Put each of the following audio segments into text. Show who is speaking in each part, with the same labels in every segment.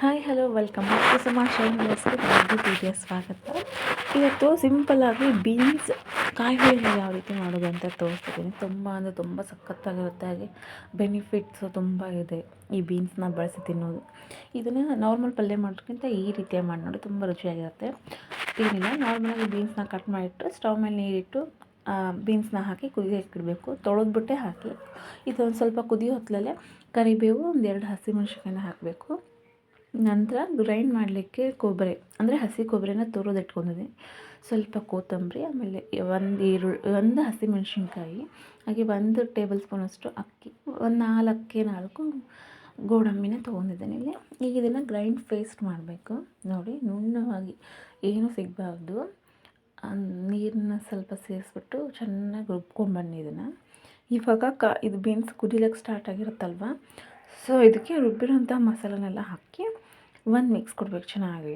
Speaker 1: Hi hello welcome back to Suma shine recipe ಪ್ರೀತಿಯ ಸ್ವಾಗತ. ಇವತ್ತು ಸಿಂಪಲ್ಲಾಗಿ ಬೀನ್ಸ್ ಕಾಯಿ ಹೋಳಿಗೆ ಯಾವ ರೀತಿ ಮಾಡೋದು ಅಂತ ತೋರಿಸ್ತಿದ್ದೀನಿ. ತುಂಬ ಅಂದರೆ ತುಂಬ ಸಖತ್ತಾಗಿರುತ್ತೆ, ಹಾಗೆ ಬೆನಿಫಿಟ್ಸು ತುಂಬ ಇದೆ ಈ ಬೀನ್ಸ್ನ ಬಳಸಿ ತಿನ್ನೋದು. ಇದನ್ನು ನಾರ್ಮಲ್ ಪಲ್ಯ ಮಾಡೋದಕ್ಕಿಂತ ಈ ರೀತಿಯಾಗಿ ಮಾಡಿ ನೋಡಿ, ತುಂಬ ರುಚಿಯಾಗಿರುತ್ತೆ. ಏನಿಲ್ಲ, ನಾರ್ಮಲಾಗಿ ಬೀನ್ಸ್ನ ಕಟ್ ಮಾಡಿಟ್ಟು ಸ್ಟವ್ ಮೇಲೆ ನೀರಿಟ್ಟು ಬೀನ್ಸ್ನ ಹಾಕಿ ಕುದಿಯೋಕೆ ಇಡಬೇಕು. ತೊಳೆದ್ಬಿಟ್ಟೆ ಹಾಕಿ. ಇದೊಂದು ಸ್ವಲ್ಪ ಕುದಿಯೋ ಹೊತ್ತಲಲ್ಲೇ ಕರಿಬೇವು, ಒಂದೆರಡು ಹಸಿಮೆಣ್ಸಿನ್ಕಾಯಿನ ಹಾಕಬೇಕು. ನಂತರ ಗ್ರೈಂಡ್ ಮಾಡಲಿಕ್ಕೆ ಕೊಬ್ಬರಿ, ಅಂದರೆ ಹಸಿ ಕೊಬ್ಬರಿನ ತುರಿದು ಇಟ್ಕೊಂಡಿದ್ದೀನಿ, ಸ್ವಲ್ಪ ಕೊತ್ತಂಬರಿ, ಆಮೇಲೆ ಒಂದು ಹಸಿಮೆಣ್ಸಿನ್ಕಾಯಿ, ಹಾಗೆ 1 ಟೇಬಲ್ ಸ್ಪೂನಷ್ಟು ಅಕ್ಕಿ, ಒಂದು 4 ಗೋಡಂಬಿನ ತೊಗೊಂಡಿದ್ದೀನಿ ಇಲ್ಲಿ. ಈಗ ಇದನ್ನು ಗ್ರೈಂಡ್ ಪೇಸ್ಟ್ ಮಾಡಬೇಕು. ನೋಡಿ, ನುಣ್ಣವಾಗಿ ಏನೂ ಸಿಗಬಾರ್ದು. ನೀರನ್ನ ಸ್ವಲ್ಪ ಸೇರಿಸ್ಬಿಟ್ಟು ಚೆನ್ನಾಗಿ ರುಬ್ಕೊಂಡ್ಬನ್ನಿ ಇದನ್ನು. ಇವಾಗ ಇದು ಬೀನ್ಸ್ ಕುದಿಲಿಕ್ಕೆ ಸ್ಟಾರ್ಟ್ ಆಗಿರುತ್ತಲ್ವ, ಸೊ ಇದಕ್ಕೆ ರುಬ್ಬಿರೋಂಥ ಮಸಾಲನೆಲ್ಲ ಹಾಕಿ ಒಂದು ಮಿಕ್ಸ್ ಕೊಡ್ಬೇಕು ಚೆನ್ನಾಗಿ.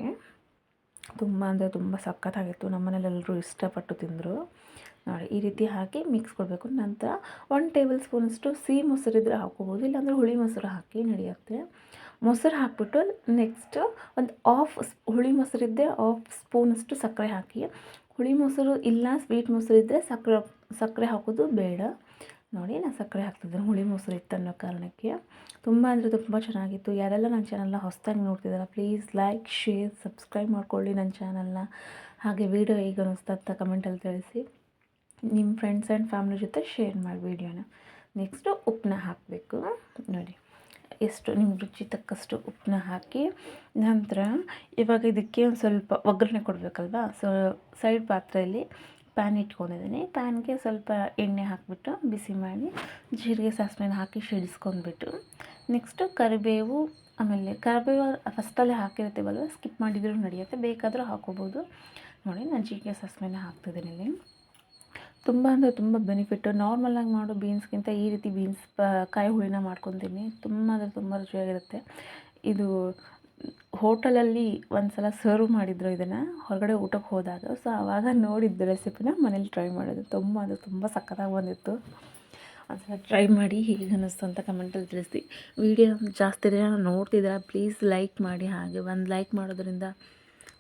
Speaker 1: ತುಂಬ ಅಂದರೆ ತುಂಬ ಸಖತ್ತಾಗಿತ್ತು. ನಮ್ಮನೇಲೆಲ್ಲರೂ ಇಷ್ಟಪಟ್ಟು ತಿಂದರು. ನೋಡಿ, ಈ ರೀತಿ ಹಾಕಿ ಮಿಕ್ಸ್ ಕೊಡಬೇಕು. ನಂತರ 1 ಟೇಬಲ್ ಸ್ಪೂನಷ್ಟು ಸಿಹಿ ಮೊಸರಿದ್ದರೆ ಹಾಕ್ಕೋಬೋದು, ಇಲ್ಲಾಂದರೆ ಹುಳಿ ಮೊಸರು ಹಾಕಿ ನಡೆಯುತ್ತೆ. ಮೊಸರು ಹಾಕ್ಬಿಟ್ಟು ನೆಕ್ಸ್ಟು ಒಂದು ಹುಳಿ ಮೊಸರಿದ್ದರೆ 1/2 ಸ್ಪೂನಷ್ಟು ಸಕ್ಕರೆ ಹಾಕಿ. ಹುಳಿ ಮೊಸರು ಇಲ್ಲ ಸ್ವೀಟ್ ಮೊಸರಿದ್ದರೆ ಸಕ್ಕರೆ ಹಾಕೋದು ಬೇಡ. ನೋಡಿ, ನಾನು ಸಕ್ಕರೆ ಹಾಕ್ತಿದ್ದೀನಿ, ಹುಳಿ ಮೊಸರು ಇತ್ತು ಅನ್ನೋ ಕಾರಣಕ್ಕೆ. ತುಂಬ ಅಂದರೆ ತುಂಬ ಚೆನ್ನಾಗಿತ್ತು. ಯಾರೆಲ್ಲ ನನ್ನ ಚಾನಲ್ನ ಹೊಸದಾಗಿ ನೋಡ್ತಿದ್ದಾರೆ, ಪ್ಲೀಸ್ ಲೈಕ್, ಶೇರ್, ಸಬ್ಸ್ಕ್ರೈಬ್ ಮಾಡ್ಕೊಳ್ಳಿ ನನ್ನ ಚಾನಲ್ನ. ಹಾಗೆ ವಿಡಿಯೋ ಹೇಗೆ ಅನ್ನಿಸ್ತಾ ಅಂತ ಕಮೆಂಟಲ್ಲಿ ತಿಳಿಸಿ. ನಿಮ್ಮ ಫ್ರೆಂಡ್ಸ್ ಆ್ಯಂಡ್ ಫ್ಯಾಮಿಲಿ ಜೊತೆ ಶೇರ್ ಮಾಡಿ ವಿಡಿಯೋನ. ನೆಕ್ಸ್ಟು ಉಪ್ಪನ್ನ ಹಾಕಬೇಕು. ನೋಡಿ, ಎಷ್ಟು ನಿಮ್ಗೆ ರುಚಿ ತಕ್ಕಷ್ಟು ಉಪ್ಪನ್ನ ಹಾಕಿ, ನಂತರ ಇವಾಗ ಇದಕ್ಕೆ ಒಂದು ಸ್ವಲ್ಪ ಒಗ್ಗರಣೆ ಕೊಡಬೇಕಲ್ವಾ. ಸೊ ಸೈಡ್ ಪಾತ್ರೆಯಲ್ಲಿ ಪ್ಯಾನ್ ಇಟ್ಕೊಂಡಿದ್ದೀನಿ. ಪ್ಯಾನ್ಗೆ ಸ್ವಲ್ಪ ಎಣ್ಣೆ ಹಾಕಿಬಿಟ್ಟು ಬಿಸಿ ಮಾಡಿ ಜೀರಿಗೆ ಸಾಸಿವೆನ ಹಾಕಿ ಸಿಡಿಸ್ಕೊಂಡ್ಬಿಟ್ಟು, ನೆಕ್ಸ್ಟು ಕರಿಬೇವು, ಆಮೇಲೆ ಕರಿಬೇವು ಫಸ್ಟಲ್ಲೇ ಹಾಕಿರ್ತೀವಲ್ವ, ಸ್ಕಿಪ್ ಮಾಡಿದರೂ ನಡೆಯುತ್ತೆ, ಬೇಕಾದರೂ ಹಾಕೋಬೋದು. ನೋಡಿ, ನಾನು ಜೀರಿಗೆ ಸಾಸಿವೆನ ಹಾಕ್ತಿದ್ದೀನಿ ಇಲ್ಲಿ. ತುಂಬ ಅಂದರೆ ತುಂಬ ಬೆನಿಫಿಟ್ಟು. ನಾರ್ಮಲಾಗಿ ಮಾಡೋ ಬೀನ್ಸ್ಗಿಂತ ಈ ರೀತಿ ಬೀನ್ಸ್ ಕಾಯಿ ಹುಳಿನ ಮಾಡ್ಕೊತೀನಿ. ತುಂಬ ಅಂದರೆ ತುಂಬ ರುಚಿಯಾಗಿರುತ್ತೆ. ಇದು ಹೋಟೆಲಲ್ಲಿ ಒಂದು ಸಲ ಸರ್ವ್ ಮಾಡಿದ್ರು ಇದನ್ನು, ಹೊರಗಡೆ ಊಟಕ್ಕೆ ಹೋದಾಗ. ಸೊ ಆವಾಗ ನೋಡಿದ್ದು ರೆಸಿಪಿನ ಮನೇಲಿ ಟ್ರೈ ಮಾಡೋದು. ತುಂಬ ಅಂದರೆ ತುಂಬ ಸಖತ್ತಾಗಿ ಬಂದಿತ್ತು. ಒಂದ್ಸಲ ಟ್ರೈ ಮಾಡಿ ಹೇಗೆ ಅನ್ನಿಸ್ತು ಅಂತ ಕಮೆಂಟಲ್ಲಿ ತಿಳಿಸಿ. ವಿಡಿಯೋ ಜಾಸ್ತಿ ನೋಡ್ತಿದ್ದೀರಾ, ಪ್ಲೀಸ್ ಲೈಕ್ ಮಾಡಿ. ಹಾಗೆ ಒಂದು ಲೈಕ್ ಮಾಡೋದ್ರಿಂದ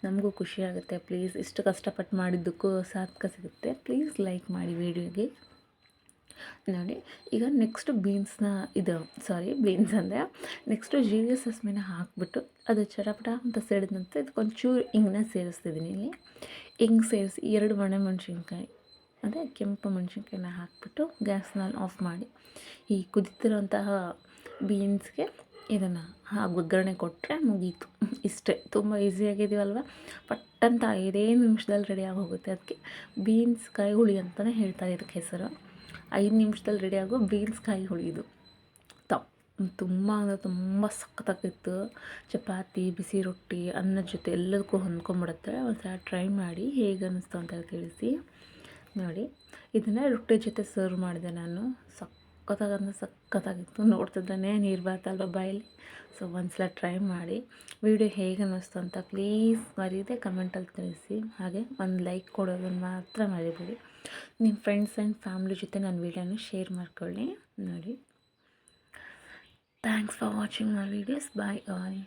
Speaker 1: ನಮಗೂ ಖುಷಿಯಾಗುತ್ತೆ. ಪ್ಲೀಸ್, ಇಷ್ಟು ಕಷ್ಟಪಟ್ಟು ಮಾಡಿದ್ದಕ್ಕೂ ಸಾರ್ಥಕ ಸಿಗುತ್ತೆ. ಪ್ಲೀಸ್ ಲೈಕ್ ಮಾಡಿ ವಿಡಿಯೋಗೆ. ನೋಡಿ, ಈಗ ನೆಕ್ಸ್ಟು ಬೀನ್ಸ್ ಅಂದರೆ ನೆಕ್ಸ್ಟು ಜೀರಿಗೆ ಸಾಸಿವೆನ ಹಾಕಿಬಿಟ್ಟು ಅದು ಚಟಪಟ ಅಂತ ಸಿಡಿದ ನಂತರ ಇದಕ್ಕೊಂಚೂರು ಹಿಂಗನ್ನ ಸೇರಿಸ್ತಿದ್ದೀನಿ ಇಲ್ಲಿ. ಹಿಂಗೆ ಸೇರಿಸಿ 2 ಒಣಮೆಣ್ಸಿನ್ಕಾಯಿ, ಅದೇ ಕೆಂಪು ಮೆಣಸಿನ್ಕಾಯಿನ ಹಾಕಿಬಿಟ್ಟು ಗ್ಯಾಸ್ನ ಆಫ್ ಮಾಡಿ, ಈ ಕುದಿತಿರೋಂತಹ ಬೀನ್ಸ್ಗೆ ಇದನ್ನು ಒಗ್ಗರಣೆ ಕೊಟ್ಟರೆ ಮುಗೀತು. ಇಷ್ಟೇ, ತುಂಬ ಈಸಿಯಾಗಿದೆಯಲ್ವ. ಪಟ್ಟಂತ 5 ನಿಮಿಷದಲ್ಲಿ ರೆಡಿಯಾಗಿ ಹೋಗುತ್ತೆ. ಅದಕ್ಕೆ ಬೀನ್ಸ್ ಕಾಯಿ ಹುಳಿ ಅಂತಲೇ ಹೇಳ್ತಾರೆ ಇದಕ್ಕೆ ಹೆಸರು. 5 ನಿಮಿಷದಲ್ಲಿ ರೆಡಿಯಾಗೋ ಬೀನ್ಸ್ ಕಾಯಿ ಹುಳಿ ಇದು. ತುಂಬ ಅಂದರೆ ತುಂಬ ಸಖತ್ತಾಗಿತ್ತು. ಚಪಾತಿ, ಬಿಸಿ ರೊಟ್ಟಿ, ಅನ್ನದ ಜೊತೆ ಎಲ್ಲದಕ್ಕೂ ಹೊಂದ್ಕೊಂಬಿಡುತ್ತೆ. ಒಂದ್ಸಲ ಟ್ರೈ ಮಾಡಿ ಹೇಗೆ ಅನ್ನಿಸ್ತು ಅಂತ ತಿಳಿಸಿ. ನೋಡಿ, ಇದನ್ನು ರೊಟ್ಟಿ ಜೊತೆ ಸರ್ವ್ ಮಾಡಿದೆ ನಾನು. ಸಖತ್ತಾಗಿತ್ತು. ನೋಡ್ತಿದ್ರೆ ನೀರು ಬರ್ತಲ್ವ ಬಾಯಲ್ಲಿ. ಸೊ ಒಂದ್ಸಲ ಟ್ರೈ ಮಾಡಿ. ವಿಡಿಯೋ ಹೇಗೆ ಅನ್ನಿಸ್ತು ಅಂತ ಪ್ಲೀಸ್ ಮರೀದೆ ಕಮೆಂಟಲ್ಲಿ ತಿಳಿಸಿ. ಹಾಗೆ ಒಂದು ಲೈಕ್ ಕೊಡೋದನ್ನು ಮಾತ್ರ ಮರಿಬೇಡಿ. ನಿಮ್ಮ ಫ್ರೆಂಡ್ಸ್ ಆ್ಯಂಡ್ ಫ್ಯಾಮಿಲಿ ಜೊತೆ ನನ್ನ ವಿಡಿಯೋನ ಶೇರ್ ಮಾಡ್ಕೊಳ್ಳಿ. ನೋಡಿ, thanks for watching my videos. Bye all.